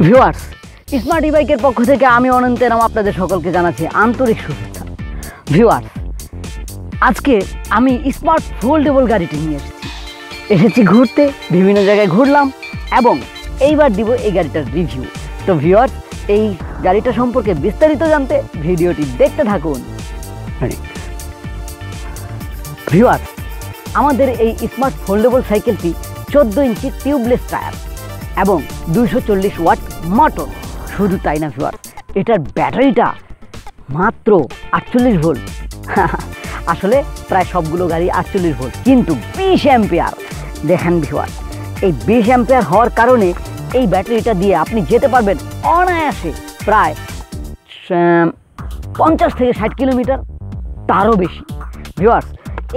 Viewers, smart ই বাইকের পক্ষ থেকে আমি অনন্তের আপনাদের সকলকে জানাচ্ছি আন্তরিক শুভেচ্ছা। ভিউয়ার্স, আজকে আমি স্মার্ট ফোল্ডেবল গাড়িটি নিয়ে এসেছি ঘুরতে, বিভিন্ন জায়গায় ঘুরলাম এবং এইবার দিব এই গাড়িটার রিভিউ। তো ভিউয়ার্স, এই গাড়িটা সম্পর্কে বিস্তারিত জানতে ভিডিওটি দেখতে থাকুন। ভিউয়ার্স, আমাদের এই স্মার্ট ফোল্ডেবল সাইকেলটি 14 ইঞ্চি টিউবলেস টায়ার এবং 240 ওয়াট মোটর। শুধু তাই না ভিউয়ার্স, এটার ব্যাটারিটা মাত্র 48 ভোল্ট। আসলে প্রায় সবগুলো গাড়ি 48 ভোল্ট, কিন্তু 20 অ্যাম্পিয়ার। দেখেন ভিউয়ার্স, এই 20 অ্যাম্পিয়ার হওয়ার কারণে এই ব্যাটারিটা দিয়ে আপনি যেতে পারবেন অনায়াসে প্রায় 50 থেকে 60 কিলোমিটার, তারও বেশি। ভিউয়ার্স,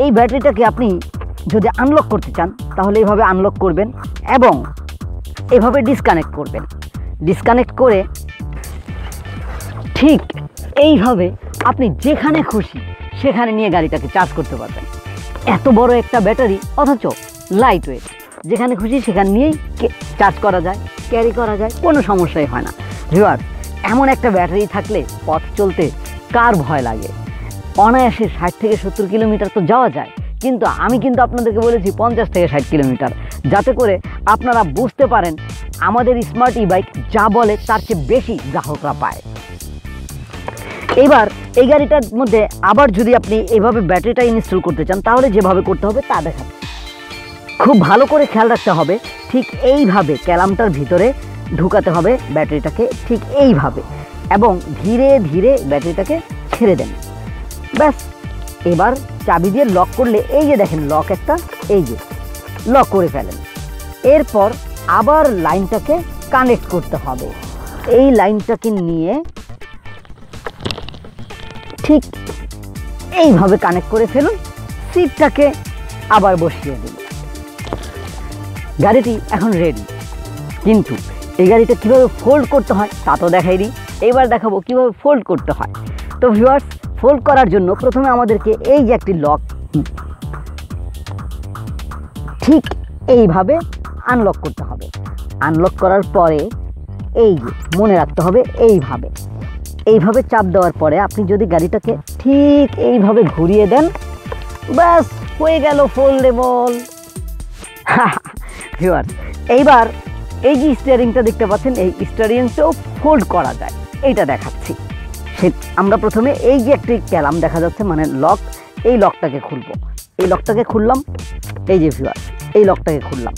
এই ব্যাটারিটাকে আপনি যদি আনলক করতে চান তাহলে এইভাবে আনলক করবেন এবং এভাবে ডিসকানেক্ট করবেন। ডিসকানেক্ট করে ঠিক এইভাবে আপনি যেখানে খুশি সেখানে নিয়ে গাড়িটাকে চার্জ করতে পারবেন। এত বড় একটা ব্যাটারি, অথচ লাইট ওয়েট, যেখানে খুশি সেখানে নিয়েই চার্জ করা যায়, ক্যারি করা যায়, কোনো সমস্যাই হয় না। ভিউয়ার্স, এমন একটা ব্যাটারি থাকলে পথ চলতে কার ভয় লাগে? অনায়াসে 60 থেকে 70 কিলোমিটার তো যাওয়া যায়, কিন্তু আমি আপনাদেরকে বলেছি 50 থেকে 60 কিলোমিটার, যাতে করে আপনারা বুঝতে পারেন আমাদের স্মার্ট ই বাইক যা বলে তার চেয়ে বেশি গ্রাহকরা পায়। এবার এই গাড়িটার মধ্যে আবার যদি আপনি এইভাবে ব্যাটারিটা ইনস্টল করতে চান তাহলে যেভাবে করতে হবে তা দেখাচ্ছি। খুব ভালো করে খেয়াল রাখতে হবে, ঠিক এইভাবে ক্যালামটার ভিতরে ঢুকাতে হবে ব্যাটারিটাকে, ঠিক এইভাবে, এবং ধীরে ধীরে ব্যাটারিটাকে ছেড়ে দেন। ব্যাস, এবার চাবি দিয়ে লক করলে, এই যে দেখেন লক একটা, এই যে লক করে ফেলেন। এরপর আবার লাইনটাকে কানেক্ট করতে হবে। এই লাইনটাকে নিয়ে ঠিক এইভাবে কানেক্ট করে ফেলুন, সিটটাকে আবার বসিয়ে দিন। গাড়িটি এখন রেডি, কিন্তু এই গাড়িটা কীভাবে ফোল্ড করতে হয় তা তো দেখাইনি, এবার দেখাবো কীভাবে ফোল্ড করতে হয়। তো ভিউয়ার্স, ফোল্ড করার জন্য প্রথমে আমাদেরকে এই যে একটি লক ঠিক এইভাবে আনলক করতে হবে। আনলক করার পরে এই যে মনে রাখতে হবে, এইভাবে চাপ দেওয়ার পরে আপনি যদি গাড়িটাকে ঠিক এইভাবে ঘুরিয়ে দেন, ব্যাস হয়ে গেল ফোল্ডেবল। ভিউয়ার্স, এইবার এই যে স্টিয়ারিংটা দেখতে পাচ্ছেন, এই স্টিয়ারিংটাও ফোল্ড করা যায়, এইটা দেখাচ্ছি। আমরা প্রথমে এই যে একটি ক্যালাম দেখা যাচ্ছে, মানে লক, এই লকটাকে খুলবো। এই লকটাকে খুললাম, এই যে ভিউয়ার্স, এই লকটাকে খুললাম।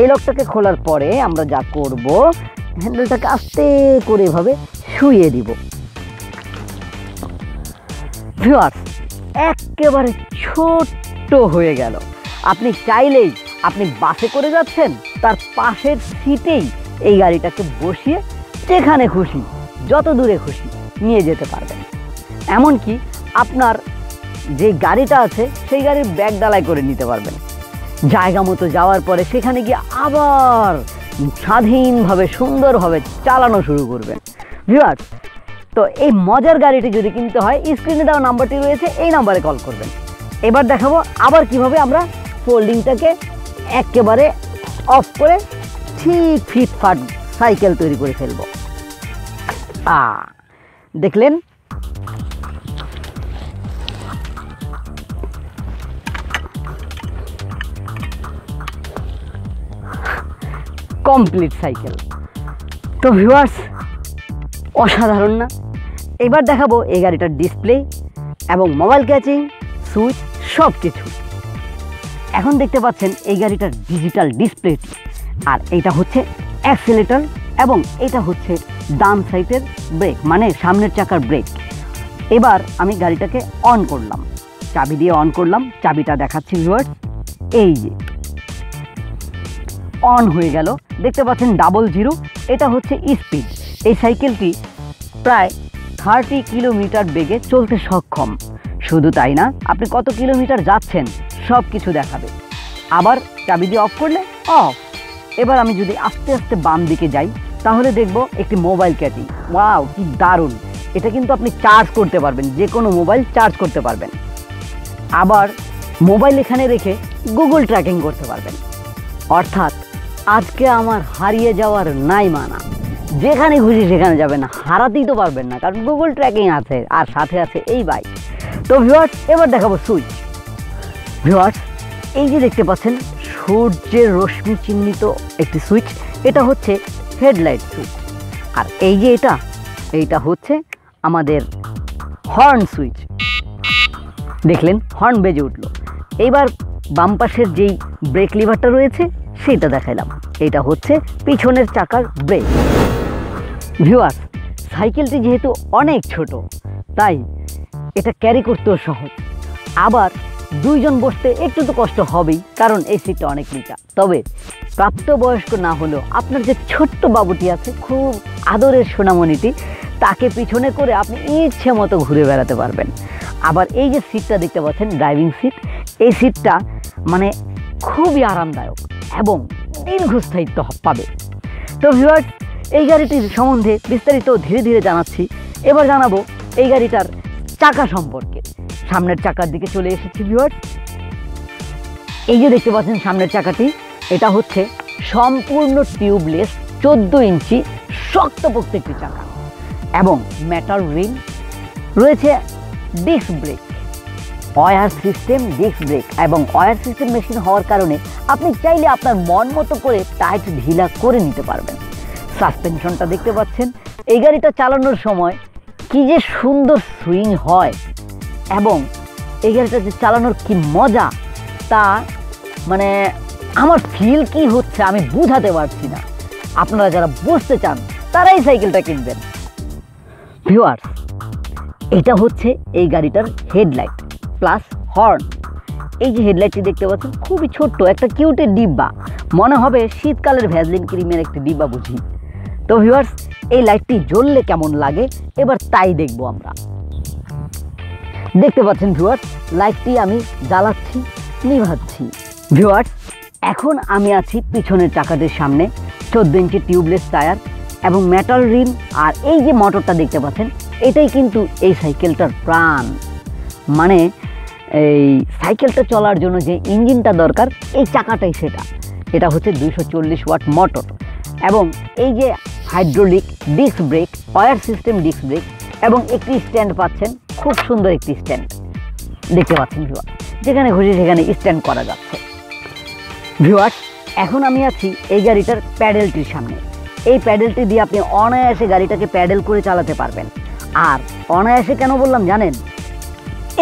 এই লকটাকে খোলার পরে আমরা যা করব, হ্যান্ডেলটাকে আস্তে করে এভাবে শুইয়ে দিব। ভিউয়ার্স, একেবারে ছোট্ট হয়ে গেল। আপনি চাইলেই, আপনি বাসে করে যাচ্ছেন, তার পাশের সিটেই এই গাড়িটাকে বসিয়ে যেখানে খুশি, যত দূরে খুশি নিয়ে যেতে পারবেন। এমনকি আপনার যে গাড়িটা আছে সেই গাড়ির ব্যাগ ডালাই করে নিতে পারবেন। জায়গা মতো যাওয়ার পরে সেখানে গিয়ে আবার স্বাধীনভাবে সুন্দরভাবে চালানো শুরু করবেন। ভিউয়ার্স, তো এই মজার গাড়িটি যদি কিনতে হয়, স্ক্রিনে দেওয়া নাম্বারটি রয়েছে, এই নাম্বারে কল করবেন। এবার দেখাবো আবার কিভাবে আমরা ফোল্ডিংটাকে একেবারে অফ করে ঠিক ফিটফাট সাইকেল তৈরি করে ফেলব। দেখলেন, কমপ্লিট সাইকেল। তো ভিউয়ার্স, অসাধারণ না? এবার দেখাবো এই গাড়িটার ডিসপ্লে এবং মোবাইল ক্যাচিং, সুইচ, সব কিছু। এখন দেখতে পাচ্ছেন এই গাড়িটার ডিজিটাল ডিসপ্লেটি, আর এইটা হচ্ছে অ্যাক্সিলারেটর এবং এটা হচ্ছে ডান সাইডের ব্রেক, মানে সামনের চাকার ব্রেক। এবার আমি গাড়িটাকে অন করলাম, চাবি দিয়ে অন করলাম, চাবিটা দেখাচ্ছি ভিউয়ার্স, এই যে অন হয়ে গেল। দেখতে পাচ্ছেন 00, এটা হচ্ছে স্পিড। এই সাইকেলটি প্রায় 30 কিলোমিটার বেগে চলতে সক্ষম। শুধু তাই না, আপনি কত কিলোমিটার যাচ্ছেন সব কিছু দেখাবে। আবার চাবি দিয়ে অফ করলে অফ। এবার আমি যদি আস্তে আস্তে বাম দিকে যাই তাহলে দেখব একটি মোবাইল ক্যাচিং। ওয়াও, কি দারুণ! এটা কিন্তু আপনি চার্জ করতে পারবেন, যে কোনো মোবাইল চার্জ করতে পারবেন। আবার মোবাইল এখানে রেখে গুগল ট্র্যাকিং করতে পারবেন। অর্থাৎ আজকে আমার হারিয়ে যাওয়ার নাই মানা। যেখানে খুশি সেখানে যাবেন, হারাতেই তো পারবেন না, কারণ গুগল ট্র্যাকিং আছে আর সাথে আছে এই বাইক। তো ভিউয়ার্স, এবার দেখাবো সুইচ। ভিউয়ার্স, এই যে দেখতে পাচ্ছেন সূর্যের রশ্মি চিহ্নিত একটি সুইচ, এটা হচ্ছে হেডলাইট সুইচ। আর এই যে এইটা হচ্ছে আমাদের হর্ন সুইচ। দেখলেন হর্ন বেজে উঠলো। এইবার বাম পাশের যেই ব্রেক লিভারটা রয়েছে সেটা দেখাইলাম, এটা হচ্ছে পিছনের চাকার ব্রেক। ভিউয়ার্স, সাইকেলটি যেহেতু অনেক ছোট তাই এটা ক্যারি করতেও সহজ, আবার দুইজন বসতে একটু তো কষ্ট হবেই, কারণ এই সিটটা অনেক নিচা। তবে প্রাপ্তবয়স্ক না হলেও আপনার যে ছোট্ট বাবুটি আছে, খুব আদরের সোনামণিটি, তাকে পিছনে করে আপনি ইচ্ছে মতো ঘুরে বেড়াতে পারবেন। আবার এই যে সিটটা দেখতে পাচ্ছেন ড্রাইভিং সিট, এই সিটটা মানে খুবই আরামদায়ক এবং দীর্ঘস্থায়িত্ব পাবে। তো ভিউয়ার্স, এই গাড়িটির সম্বন্ধে বিস্তারিত ধীরে ধীরে জানাচ্ছি। এবার জানাবো এই গাড়িটার চাকা সম্পর্কে। সামনের চাকার দিকে চলে এসেছি ভিউয়ার্স। এই যে দেখতে পাচ্ছেন সামনের চাকাটি, এটা হচ্ছে সম্পূর্ণ টিউবলেস 14 ইঞ্চি শক্তপোক্ত একটি চাকা এবং মেটাল রিম রয়েছে। Disc brake, wire system disc brake এবং ওয়্যার সিস্টেম মেশিন হওয়ার কারণে আপনি চাইলে আপনার মন মতো করে টাইট ঢিলা করে নিতে পারবেন। সাসপেনশনটা দেখতে পাচ্ছেন, এই গাড়িটা চালানোর সময় কি যে সুন্দর সুইং হয় এবং এই গাড়িটা যে চালানোর কি মজা, তা মানে আমার ফিল কি হচ্ছে আমি বুঝাতে পারছি না। আপনারা যারা বুঝতে চান তারাই সাইকেলটা কিনবেন। ভিউয়ার্স, এটা হচ্ছে এই গাড়িটার হেডলাইট প্লাস হর্ন। এই যে হেডলাইটটি দেখতে পাচ্ছেন খুবই ছোট্ট একটা কিউটের ডিব্বা, মনে হবে শীতকালের ভ্যাসলিন ক্রিমের একটি ডিব্বা বুঝি। তো ভিউয়ার্স, এই লাইটটি জ্বললে কেমন লাগে এবার তাই দেখবো আমরা। দেখতে পাচ্ছেন ভিউয়ার্স, লাইটটি আমি জ্বালাচ্ছি, নিভাচ্ছি। ভিউয়ার্স, এখন আমি আছি পিছনের চাকাটির সামনে। 14 ইঞ্চি টিউবলেস টায়ার এবং মেটাল রিম, আর এই যে মোটরটা দেখতে পাচ্ছেন এটাই কিন্তু এই সাইকেলটার প্রাণ। মানে এই সাইকেলটা চলার জন্য যে ইঞ্জিনটা দরকার এই চাকাটাই সেটা। এটা হচ্ছে 240 ওয়াট মোটর এবং এই যে hydraulic disc brake, wire system disc brake এবং একটি স্ট্যান্ড পাচ্ছেন, খুব সুন্দর একটি স্ট্যান্ড দেখতে পাচ্ছেন ভিউয়ার্স, যেখানে খুশি সেখানে স্ট্যান্ড করা যাচ্ছে। ভিউয়ার্স, এখন আমি আছি এই গাড়িটার প্যাডেলটির সামনে। এই প্যাডেলটি দিয়ে আপনি অনায়াসে গাড়িটাকে প্যাডেল করে চালাতে পারবেন। আর অনায়াসে কেন বললাম জানেন?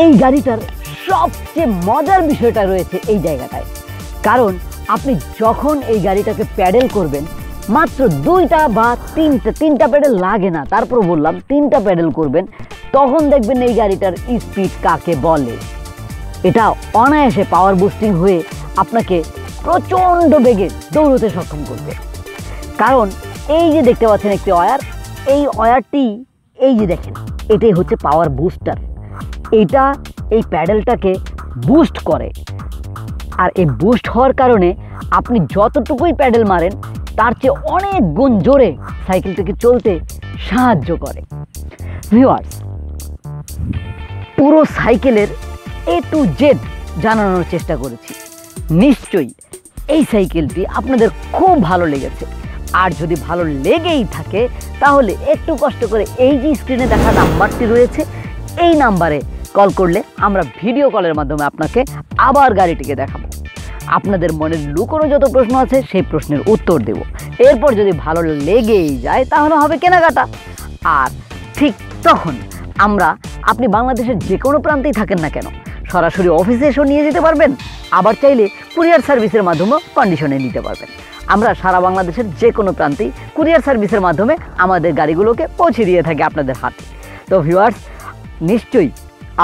এই গাড়িটার সবচেয়ে মজার বিষয়টা রয়েছে এই জায়গাটায়, কারণ আপনি যখন এই গাড়িটাকে প্যাডেল করবেন, মাত্র 2টা বা 3টা প্যাডেল লাগে না, তারপর বললাম 3টা প্যাডেল করবেন, তখন দেখবেন এই গাড়িটার স্পিড কাকে বলে। এটা অনায়াসে পাওয়ার বুস্টিং হয়ে আপনাকে প্রচণ্ড বেগে দৌড়তে সক্ষম করবে। কারণ এই যে দেখতে পাচ্ছেন একটি ওয়্যার, এই ওয়্যারটি এই যে দেখেন এটাই হচ্ছে পাওয়ার বুস্টার। এটা এই প্যাডেলটাকে বুস্ট করে, আর এই বুস্ট হওয়ার কারণে আপনি যতটুকুই প্যাডেল মারেন তার চেয়ে অনেক গুণ জোরে সাইকেলটাকে চলতে সাহায্য করে। ভিউয়ার্স, পুরো সাইকেলের A to Z জানানোর চেষ্টা করেছি। নিশ্চয়ই এই সাইকেলটি আপনাদের খুব ভালো লেগেছে, আর যদি ভালো লেগেই থাকে তাহলে একটু কষ্ট করে এই যে স্ক্রিনে দেখা নাম্বারটি রয়েছে এই নাম্বারে কল করলে আমরা ভিডিও কলের মাধ্যমে আপনাকে আবার গাড়িটিকে দেখাবো। আপনাদের মনের লুকোনো যত প্রশ্ন আছে সেই প্রশ্নের উত্তর দেব। এরপর যদি ভালো লেগেই যায় তাহলে হবে কেনাকাটা। আর ঠিক তখন আপনি বাংলাদেশের যে কোনো প্রান্তেই থাকেন না কেন, সরাসরি অফিসে এসেও নিয়ে যেতে পারবেন, আবার চাইলে কুরিয়ার সার্ভিসের মাধ্যমেও কন্ডিশনে নিতে পারবেন। আমরা সারা বাংলাদেশের যে কোনো প্রান্তেই কুরিয়ার সার্ভিসের মাধ্যমে আমাদের গাড়িগুলোকে পৌঁছে দিয়ে থাকি আপনাদের হাতে। তো ভিউয়ার্স, নিশ্চয়ই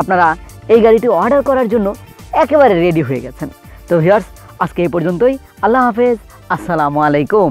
আপনারা এই গাড়িটি অর্ডার করার জন্য একেবারে রেডি হয়ে গেছেন। তো ভিউয়ার্স, আজকে এই পর্যন্তই। আল্লাহ হাফেজ, আসসালামু আলাইকুম।